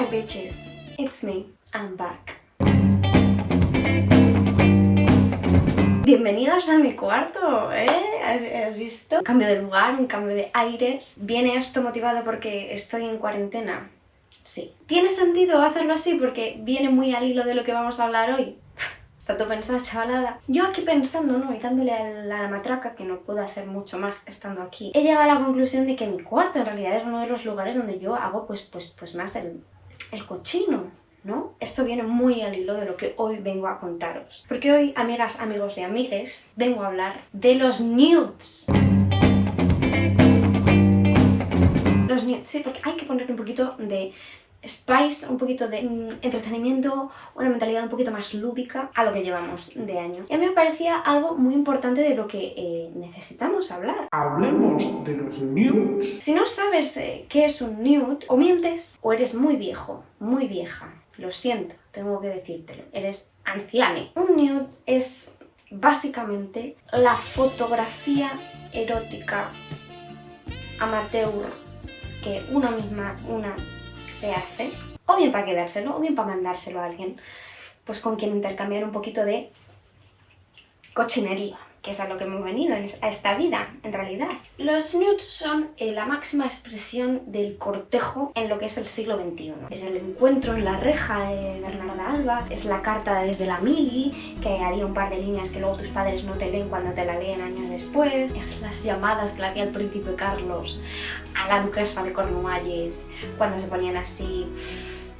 Hi bitches, it's me, I'm back. Bienvenidos a mi cuarto, ¿eh? ¿Has visto? Un cambio de lugar, un cambio de aires. ¿Viene esto motivado porque estoy en cuarentena? Sí. ¿Tiene sentido hacerlo así porque viene muy al hilo de lo que vamos a hablar hoy? Está todo pensado, chavalada. Yo aquí pensando, ¿no? Y dándole a la matraca, que no puedo hacer mucho más estando aquí, he llegado a la conclusión de que mi cuarto en realidad es uno de los lugares donde yo hago pues más el cochino, ¿no? Esto viene muy al hilo de lo que hoy vengo a contaros. Porque hoy, amigas, amigos y amigues, vengo a hablar de los nudes. Los nudes, sí, porque hay que ponerle un poquito de spice, un poquito de entretenimiento, una mentalidad un poquito más lúdica a lo que llevamos de año. Y a mí me parecía algo muy importante de lo que necesitamos hablar. Hablemos de los nudes. Si no sabes qué es un nude, o mientes o eres muy viejo, muy vieja. Lo siento, tengo que decírtelo. Eres anciane. Un nude es básicamente la fotografía erótica amateur que una misma se hace, o bien para quedárselo, o bien para mandárselo a alguien, pues con quien intercambiar un poquito de cochinería, que es a lo que hemos venido a esta vida, en realidad. Los nudes son la máxima expresión del cortejo en lo que es el siglo XXI. Es el encuentro en la reja de Bernarda Alba, es la carta desde la mili, que haría un par de líneas que luego tus padres no te leen cuando te la leen años después, es las llamadas que le hacía el príncipe Carlos a la duquesa de Cornualles cuando se ponían así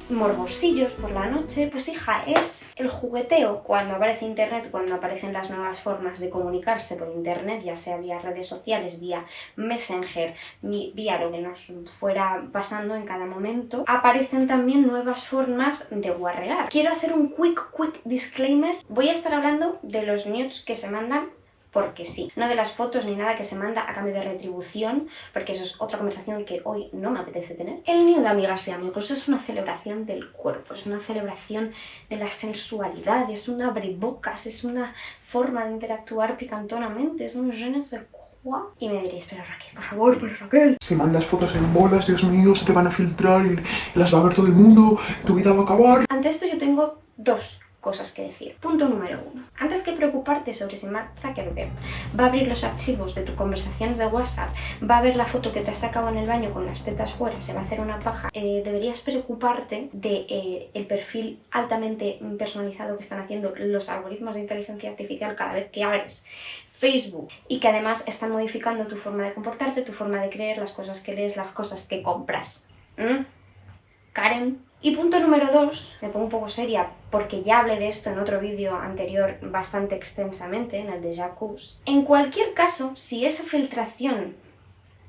morbosillos por la noche. Pues hija, es el jugueteo cuando aparece internet, cuando aparecen las nuevas formas de comunicarse por internet, ya sea vía redes sociales, vía Messenger, vía lo que nos fuera pasando en cada momento. Aparecen también nuevas formas de guarrear. Quiero hacer un quick disclaimer. Voy a estar hablando de los nudes que se mandan porque sí, no de las fotos ni nada que se manda a cambio de retribución, porque eso es otra conversación que hoy no me apetece tener. El nude, amigas y amigos, es una celebración del cuerpo, es una celebración de la sensualidad, es un abrebocas, es una forma de interactuar picantonamente, es un je ne sais quoi. Y me diréis, pero Raquel, por favor, pero Raquel. Si mandas fotos en bolas, Dios mío, se te van a filtrar y las va a ver todo el mundo, tu vida va a acabar. Ante esto yo tengo dos cosas que decir. Punto número 1. Antes que preocuparte sobre si Mark Zuckerberg va a abrir los archivos de tus conversaciones de WhatsApp, va a ver la foto que te has sacado en el baño con las tetas fuera, se va a hacer una paja, deberías preocuparte de el perfil altamente personalizado que están haciendo los algoritmos de inteligencia artificial cada vez que abres Facebook, y que además están modificando tu forma de comportarte, tu forma de creer, las cosas que lees, las cosas que compras. Karen. Y punto número 2, me pongo un poco seria porque ya hablé de esto en otro vídeo anterior bastante extensamente, en el de Jacques. En cualquier caso, si esa filtración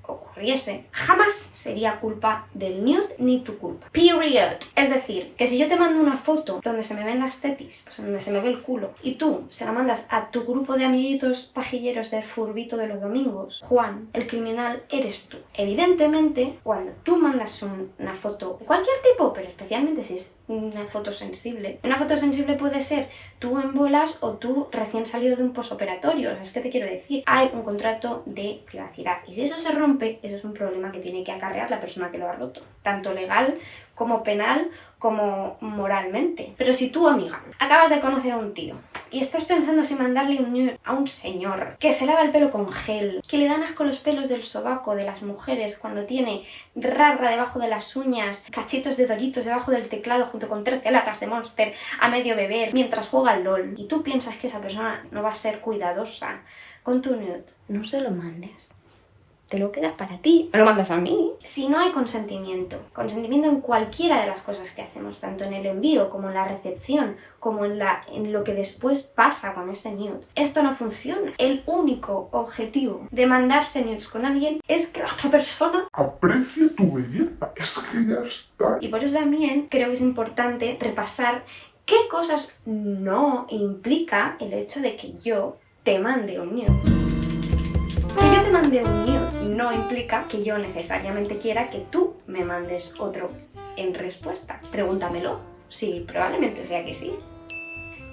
ocurriese, jamás sería culpa del nude ni tu culpa. Period. Es decir, que si yo te mando una foto donde se me ven las tetis, pues donde se me ve el culo, y tú se la mandas a tu grupo de amiguitos pajilleros del furbito de los domingos, Juan, el criminal eres tú. Evidentemente, cuando tú mandas una foto de cualquier tipo, pero especialmente si es una foto sensible puede ser tú en bolas o tú recién salido de un posoperatorio. O sea, es que te quiero decir, hay un contrato de privacidad, y si eso se rompe, eso es un problema que tiene que acarrear la persona que lo ha roto, tanto legal como penal como moralmente. Pero si tú, amiga, acabas de conocer a un tío y estás pensando si mandarle un nude a un señor que se lava el pelo con gel, que le dan asco los pelos del sobaco de las mujeres cuando tiene rarra debajo de las uñas, cachitos de Doritos debajo del teclado junto con 13 latas de Monster a medio beber mientras juega al LOL, y tú piensas que esa persona no va a ser cuidadosa con tu nude, no se lo mandes. Te lo quedas para ti, me lo mandas a mí. Si no hay consentimiento en cualquiera de las cosas que hacemos, tanto en el envío como en la recepción, como en lo que después pasa con ese nude, esto no funciona. El único objetivo de mandarse nudes con alguien es que la otra persona aprecie tu belleza, es que ya está. Y por eso también creo que es importante repasar qué cosas no implica el hecho de que yo te mande un nude. Que yo te mande un nude no implica que yo necesariamente quiera que tú me mandes otro en respuesta. Pregúntamelo, sí, probablemente sea que sí.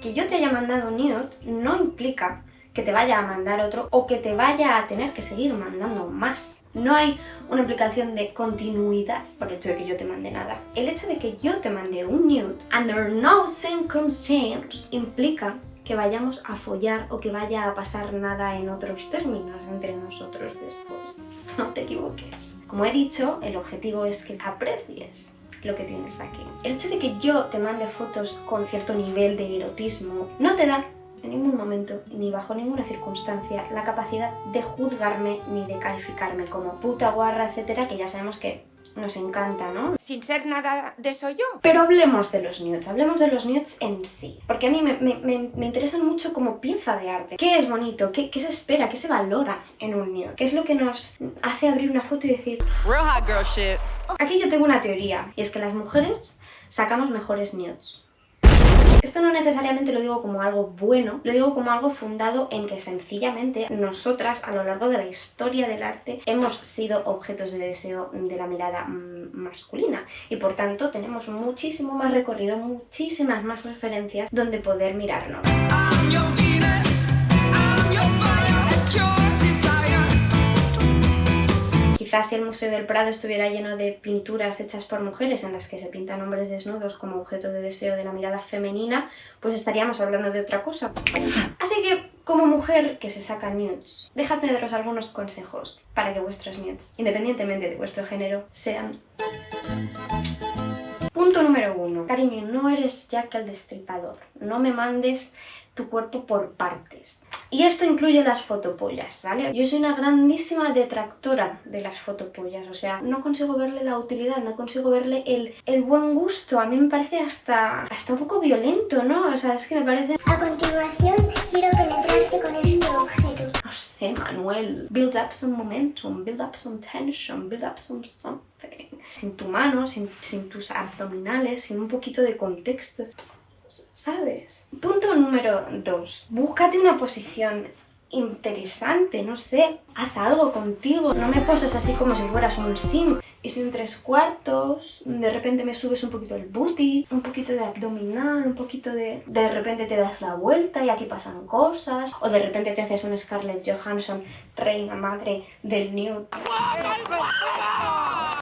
Que yo te haya mandado un nude no implica que te vaya a mandar otro o que te vaya a tener que seguir mandando más. No hay una implicación de continuidad por el hecho de que yo te mande nada. El hecho de que yo te mande un nude, under no circumstance, implica que vayamos a follar o que vaya a pasar nada en otros términos entre nosotros después. No te equivoques. Como he dicho, el objetivo es que aprecies lo que tienes aquí. El hecho de que yo te mande fotos con cierto nivel de erotismo no te da en ningún momento, ni bajo ninguna circunstancia, la capacidad de juzgarme ni de calificarme como puta, guarra, etcétera, que ya sabemos que nos encanta, ¿no? Sin ser nada de eso yo. Pero hablemos de los nudes en sí, porque a mí me interesan mucho como pieza de arte. ¿Qué es bonito? ¿Qué se espera? ¿Qué se valora en un nude? ¿Qué es lo que nos hace abrir una foto y decir Real hot girl shit. Aquí yo tengo una teoría, y es que las mujeres sacamos mejores nudes. Esto no necesariamente lo digo como algo bueno, lo digo como algo fundado en que sencillamente nosotras a lo largo de la historia del arte hemos sido objetos de deseo de la mirada masculina y por tanto tenemos muchísimo más recorrido, muchísimas más referencias donde poder mirarnos. Quizás si el Museo del Prado estuviera lleno de pinturas hechas por mujeres en las que se pintan hombres desnudos como objeto de deseo de la mirada femenina, pues estaríamos hablando de otra cosa. Así que, como mujer que se saca nudes, dejadme daros algunos consejos para que vuestros nudes, independientemente de vuestro género, sean... Punto número 1. Cariño, no eres Jack el Destripador. No me mandes tu cuerpo por partes. Y esto incluye las fotopollas, ¿vale? Yo soy una grandísima detractora de las fotopollas, o sea, no consigo verle la utilidad, no consigo verle el buen gusto. A mí me parece hasta un poco violento, ¿no? O sea, es que me parece... A continuación, quiero penetrarte con este objeto. No sé, Manuel. Build up some momentum, build up some tension, build up some something. Sin tu mano, sin tus abdominales, sin un poquito de contexto. ¿Sabes? Punto número 2. Búscate una posición interesante, no sé. Haz algo contigo. No me poses así como si fueras un sim. Y si en 3/4, de repente me subes un poquito el booty, un poquito de abdominal, un poquito de... De repente te das la vuelta y aquí pasan cosas. O de repente te haces un Scarlett Johansson, reina madre del nude.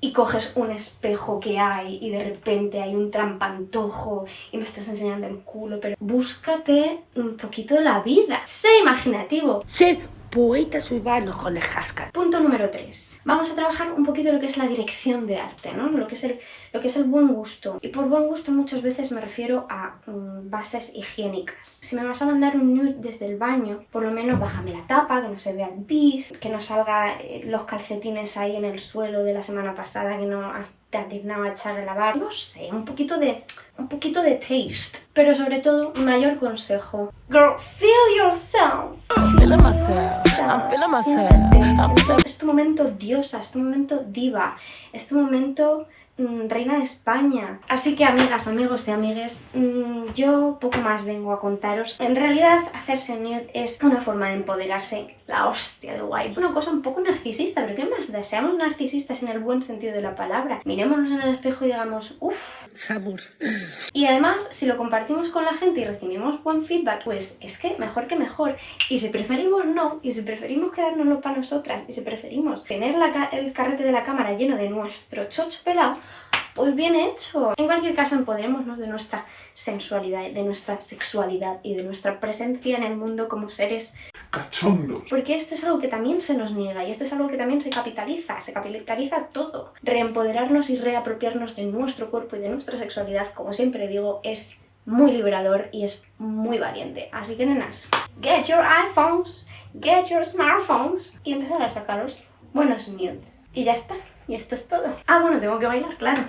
Y coges un espejo que hay y de repente hay un trampantojo y me estás enseñando el culo, pero búscate un poquito la vida. Sé imaginativo. Ser poetas urbanos con el jascar. Punto número 3. Vamos a trabajar un poquito lo que es la dirección de arte, ¿no? Lo que es el buen gusto. Y por buen gusto muchas veces me refiero a bases higiénicas. Si me vas a mandar un nude desde el baño, por lo menos bájame la tapa, que no se vea el pis, que no salga los calcetines ahí en el suelo de la semana pasada que no te has dignado a echar a lavar. No sé, un poquito de taste. Pero sobre todo, mayor consejo. Girl, feel yourself. Feeling myself. I'm feeling myself. Es tu momento diosa, es tu momento diva, es tu momento reina de España. Así que amigas, amigos y amigues, yo poco más vengo a contaros. En realidad, hacerse nude es una forma de empoderarse, la hostia de guay. Es una cosa un poco narcisista, pero ¿qué más da? Seamos narcisistas en el buen sentido de la palabra. Mirémonos en el espejo y digamos, uff. Sabor. Y además, si lo compartimos con la gente y recibimos buen feedback, pues es que mejor que mejor. Y si preferimos no, y si preferimos quedárnoslo para nosotras, y si preferimos tener el carrete de la cámara lleno de nuestro chocho pelado, pues bien hecho. En cualquier caso, empoderémonos de nuestra sensualidad, de nuestra sexualidad y de nuestra presencia en el mundo como seres cachondos. Porque esto es algo que también se nos niega y esto es algo que también se capitaliza todo. Reempoderarnos y reapropiarnos de nuestro cuerpo y de nuestra sexualidad, como siempre digo, es muy liberador y es muy valiente. Así que nenas, get your iPhones, get your smartphones y empezar a sacaros buenos nudes. Y ya está. Y esto es todo. Ah, bueno, tengo que bailar, claro.